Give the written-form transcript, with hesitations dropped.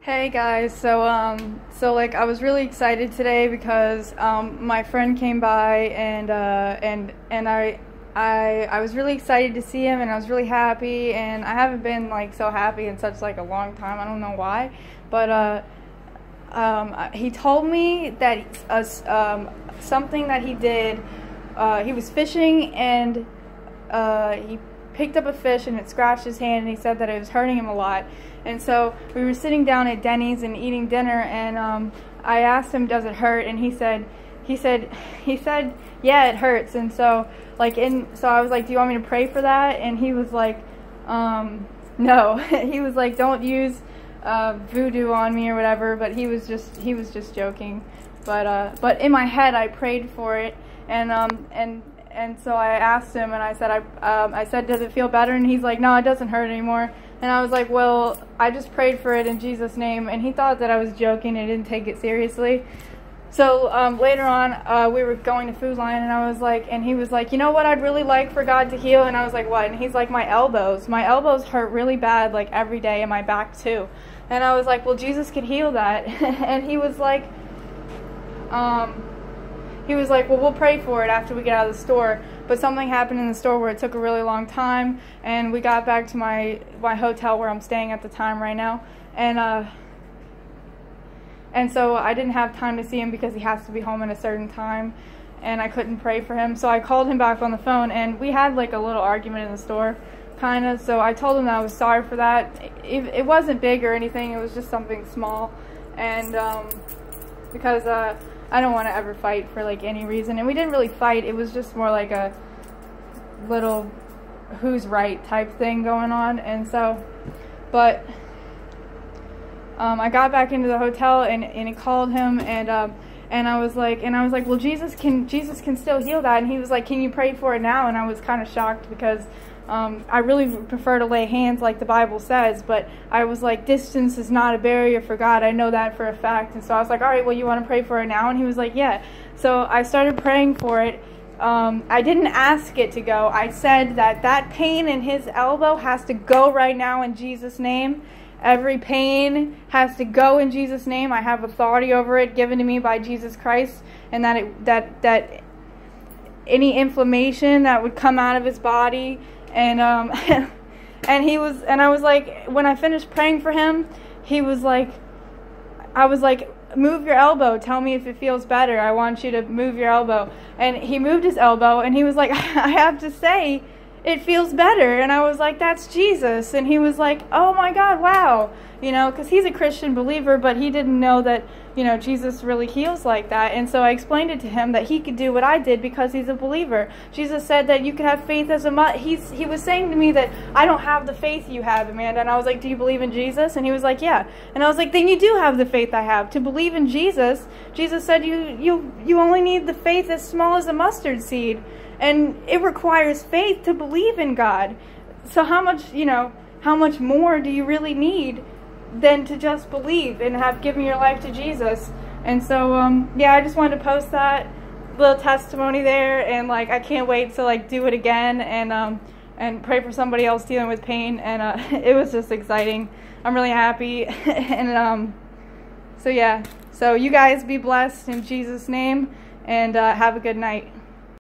Hey guys, so like I was really excited today because my friend came by and I was really excited to see him, and I was really happy, and I haven't been like so happy in such like a long time. I don't know why, but he told me that something that he did. He was fishing and he picked up a fish and it scratched his hand, and he said that it was hurting him a lot. And so we were sitting down at Denny's and eating dinner, and I asked him, does it hurt? And he said yeah, it hurts. And so so I was like, do you want me to pray for that? And he was like, no. He was like, don't use voodoo on me or whatever, but he was just joking. But in my head I prayed for it, and so I asked him, and I said, does it feel better? And he's like, no, it doesn't hurt anymore. And I was like, well, I just prayed for it in Jesus' name. And he thought that I was joking and didn't take it seriously. So later on, we were going to Food Lion, and he was like, you know what I'd really like for God to heal? And I was like, what? And he's like, my elbows. My elbows hurt really bad, like every day, and my back too. And I was like, well, Jesus can heal that. And he was like, well, we'll pray for it after we get out of the store. But something happened in the store where it took a really long time, and we got back to my hotel where I'm staying at the time right now, and so I didn't have time to see him because he has to be home at a certain time, and I couldn't pray for him. So I called him back on the phone, and we had like a little argument in the store, kind of. So I told him that I was sorry for that. It wasn't big or anything. It was just something small, and because I don't want to ever fight for like any reason, and we didn't really fight. It was just more like a little who's right type thing going on. And so, but I got back into the hotel, and he called him, and I was like, well, Jesus can still heal that. And he was like, can you pray for it now? And I was kind of shocked because I really prefer to lay hands like the Bible says, but I was like, distance is not a barrier for God. I know that for a fact. And so I was like, all right, well, you want to pray for it now? And he was like, yeah. So I started praying for it. I didn't ask it to go. I said that pain in his elbow has to go right now in Jesus' name. Every pain has to go in Jesus' name. I have authority over it given to me by Jesus Christ, and that any inflammation that would come out of his body. And and I was like, when I finished praying for him, he was like, I was like, move your elbow, tell me if it feels better, I want you to move your elbow. And he moved his elbow, and he was like, I have to say, it feels better. And I was like, that's Jesus. And he was like, oh my God, wow. You know, because he's a Christian believer, but he didn't know that, you know, Jesus really heals like that. And so I explained it to him that he could do what I did because he's a believer. Jesus said that you could have faith as a mustard. He was saying to me that I don't have the faith you have, Amanda. And I was like, do you believe in Jesus? And he was like, yeah. And I was like, then you do have the faith I have. To believe in Jesus, Jesus said you only need the faith as small as a mustard seed. And it requires faith to believe in God. So how much more do you really need than to just believe and have given your life to Jesus? And so, yeah, I just wanted to post that little testimony there, and like, I can't wait to like do it again and pray for somebody else dealing with pain. And it was just exciting. I'm really happy. And so yeah, so you guys be blessed in Jesus' name, and have a good night.